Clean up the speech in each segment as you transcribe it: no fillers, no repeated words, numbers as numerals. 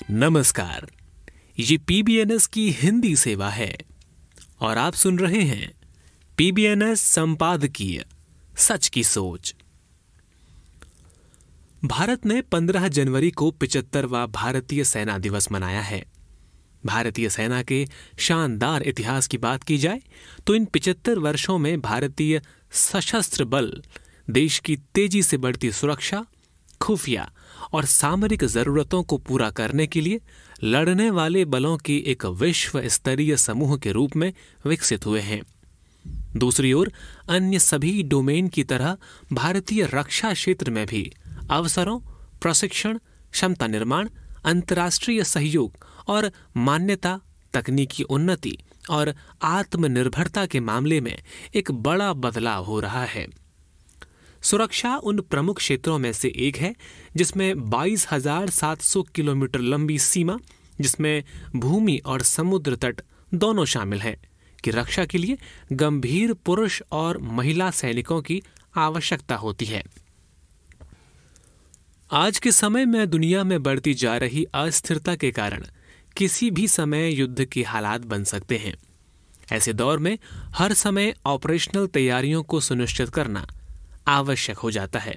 नमस्कार, ये पीबीएनएस की हिंदी सेवा है और आप सुन रहे हैं पीबीएनएस संपादकीय सच की सोच। भारत ने 15 जनवरी को 75वां भारतीय सेना दिवस मनाया है। भारतीय सेना के शानदार इतिहास की बात की जाए तो इन 75 वर्षों में भारतीय सशस्त्र बल देश की तेजी से बढ़ती सुरक्षा, खुफिया और सामरिक जरूरतों को पूरा करने के लिए लड़ने वाले बलों की एक विश्व स्तरीय समूह के रूप में विकसित हुए हैं। दूसरी ओर अन्य सभी डोमेन की तरह भारतीय रक्षा क्षेत्र में भी अवसरों, प्रशिक्षण, क्षमता निर्माण, अंतर्राष्ट्रीय सहयोग और मान्यता, तकनीकी उन्नति और आत्मनिर्भरता के मामले में एक बड़ा बदलाव हो रहा है। सुरक्षा उन प्रमुख क्षेत्रों में से एक है जिसमें 22,700 किलोमीटर लंबी सीमा, जिसमें भूमि और समुद्र तट दोनों शामिल हैं, की रक्षा के लिए गंभीर पुरुष और महिला सैनिकों की आवश्यकता होती है। आज के समय में दुनिया में बढ़ती जा रही अस्थिरता के कारण किसी भी समय युद्ध के हालात बन सकते हैं। ऐसे दौर में हर समय ऑपरेशनल तैयारियों को सुनिश्चित करना आवश्यक हो जाता है।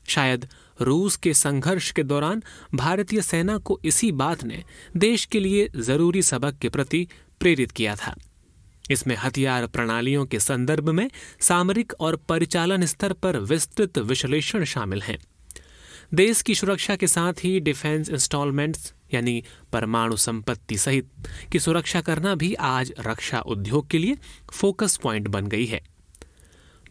शायद रूस के संघर्ष के दौरान भारतीय सेना को इसी बात ने देश के लिए जरूरी सबक के प्रति प्रेरित किया था। इसमें हथियार प्रणालियों के संदर्भ में सामरिक और परिचालन स्तर पर विस्तृत विश्लेषण शामिल हैं। देश की सुरक्षा के साथ ही डिफेंस इंस्टॉलमेंट्स यानी परमाणु संपत्ति सहित की सुरक्षा करना भी आज रक्षा उद्योग के लिए फोकस पॉइंट बन गई है।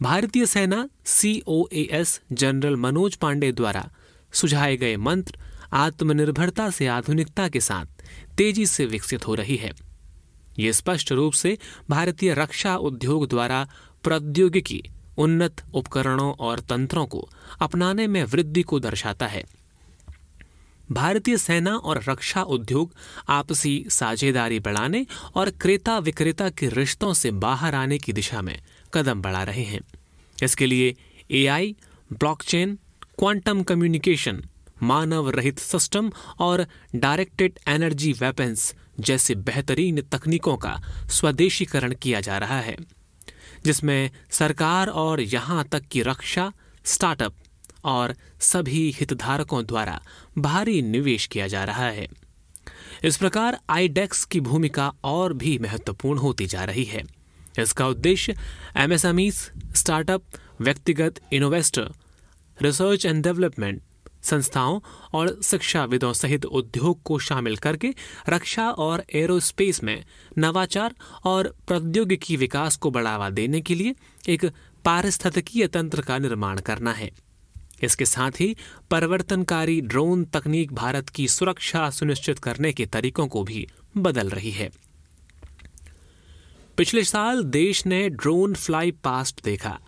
भारतीय सेना COAS जनरल मनोज पांडे द्वारा सुझाए गए मंत्र आत्मनिर्भरता से आधुनिकता के साथ तेजी से विकसित हो रही है। ये स्पष्ट रूप से भारतीय रक्षा उद्योग द्वारा प्रौद्योगिकी, उन्नत उपकरणों और तंत्रों को अपनाने में वृद्धि को दर्शाता है। भारतीय सेना और रक्षा उद्योग आपसी साझेदारी बढ़ाने और क्रेता विक्रेता के रिश्तों से बाहर आने की दिशा में कदम बढ़ा रहे हैं। इसके लिए AI, ब्लॉकचेन, क्वांटम कम्युनिकेशन, मानव रहित सिस्टम और डायरेक्टेड एनर्जी वेपन्स जैसे बेहतरीन तकनीकों का स्वदेशीकरण किया जा रहा है, जिसमें सरकार और यहां तक कि रक्षा स्टार्टअप और सभी हितधारकों द्वारा भारी निवेश किया जा रहा है। इस प्रकार IDEX की भूमिका और भी महत्वपूर्ण होती जा रही है। इसका उद्देश्य MSMEs, स्टार्टअप, व्यक्तिगत इन्वेस्टर, रिसर्च एंड डेवलपमेंट संस्थाओं और शिक्षाविदों सहित उद्योग को शामिल करके रक्षा और एरोस्पेस में नवाचार और प्रौद्योगिकी विकास को बढ़ावा देने के लिए एक पारिस्थितिकीय तंत्र का निर्माण करना है। इसके साथ ही परिवर्तनकारी ड्रोन तकनीक भारत की सुरक्षा सुनिश्चित करने के तरीकों को भी बदल रही है। पिछले साल देश ने ड्रोन फ्लाई पास्ट देखा,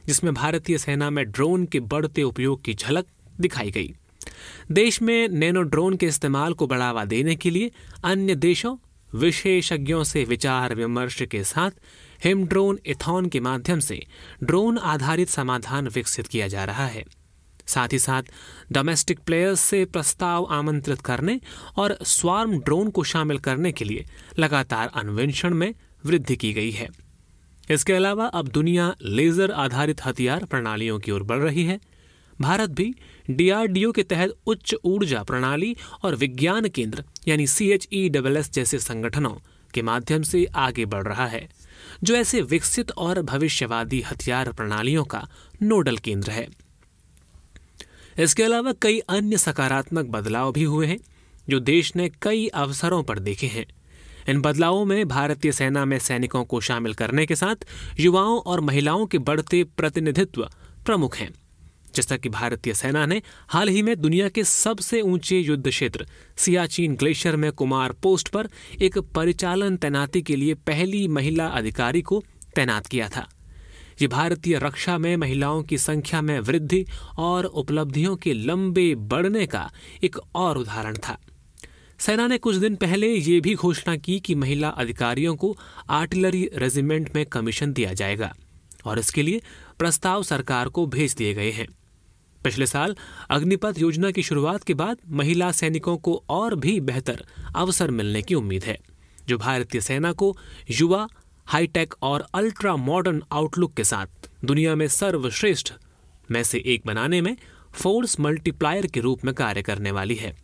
जिसमें भारतीय सेना में ड्रोन के बढ़ते उपयोग की झलक दिखाई गई। देश में नैनो ड्रोन के इस्तेमाल को बढ़ावा देने के लिए अन्य देशों विशेषज्ञों से विचार विमर्श के साथ हिम ड्रोन एथॉन के माध्यम से ड्रोन आधारित समाधान विकसित किया जा रहा है। साथ ही साथ डोमेस्टिक प्लेयर्स से प्रस्ताव आमंत्रित करने और स्वार्म ड्रोन को शामिल करने के लिए लगातार अन्वेषण में वृद्धि की गई है। इसके अलावा अब दुनिया लेजर आधारित हथियार प्रणालियों की ओर बढ़ रही है। भारत भी DRDO के तहत उच्च ऊर्जा प्रणाली और विज्ञान केंद्र यानी CHESS जैसे संगठनों के माध्यम से आगे बढ़ रहा है, जो ऐसे विकसित और भविष्यवादी हथियार प्रणालियों का नोडल केंद्र है। इसके अलावा कई अन्य सकारात्मक बदलाव भी हुए हैं, जो देश ने कई अवसरों पर देखे हैं। इन बदलावों में भारतीय सेना में सैनिकों को शामिल करने के साथ युवाओं और महिलाओं के बढ़ते प्रतिनिधित्व प्रमुख हैं। जैसा कि भारतीय सेना ने हाल ही में दुनिया के सबसे ऊंचे युद्ध क्षेत्र सियाचिन ग्लेशियर में कुमार पोस्ट पर एक परिचालन तैनाती के लिए पहली महिला अधिकारी को तैनात किया था। ये भारतीय रक्षा में महिलाओं की संख्या में वृद्धि और उपलब्धियों के लंबे बढ़ने का एक और उदाहरण था। सेना ने कुछ दिन पहले ये भी घोषणा की कि महिला अधिकारियों को आर्टिलरी रेजिमेंट में कमीशन दिया जाएगा और इसके लिए प्रस्ताव सरकार को भेज दिए गए हैं। पिछले साल अग्निपथ योजना की शुरुआत के बाद महिला सैनिकों को और भी बेहतर अवसर मिलने की उम्मीद है, जो भारतीय सेना को युवा, हाईटेक और अल्ट्रा मॉडर्न आउटलुक के साथ दुनिया में सर्वश्रेष्ठ में से एक बनाने में फोर्स मल्टीप्लायर के रूप में कार्य करने वाली है।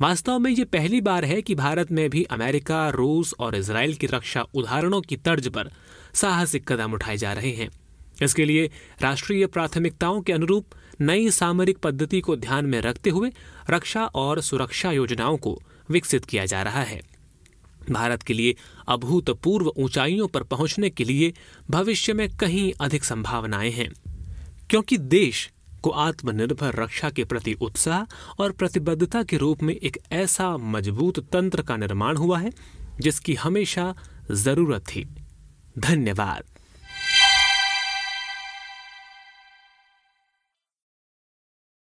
वास्तव में ये पहली बार है कि भारत में भी अमेरिका, रूस और इजराइल की रक्षा उदाहरणों की तर्ज पर साहसिक कदम उठाए जा रहे हैं। इसके लिए राष्ट्रीय प्राथमिकताओं के अनुरूप नई सामरिक पद्धति को ध्यान में रखते हुए रक्षा और सुरक्षा योजनाओं को विकसित किया जा रहा है। भारत के लिए अभूतपूर्व ऊंचाइयों पर पहुंचने के लिए भविष्य में कहीं अधिक संभावनाएं हैं, क्योंकि देश को आत्मनिर्भर रक्षा के प्रति उत्साह और प्रतिबद्धता के रूप में एक ऐसा मजबूत तंत्र का निर्माण हुआ है जिसकी हमेशा जरूरत थी। धन्यवाद।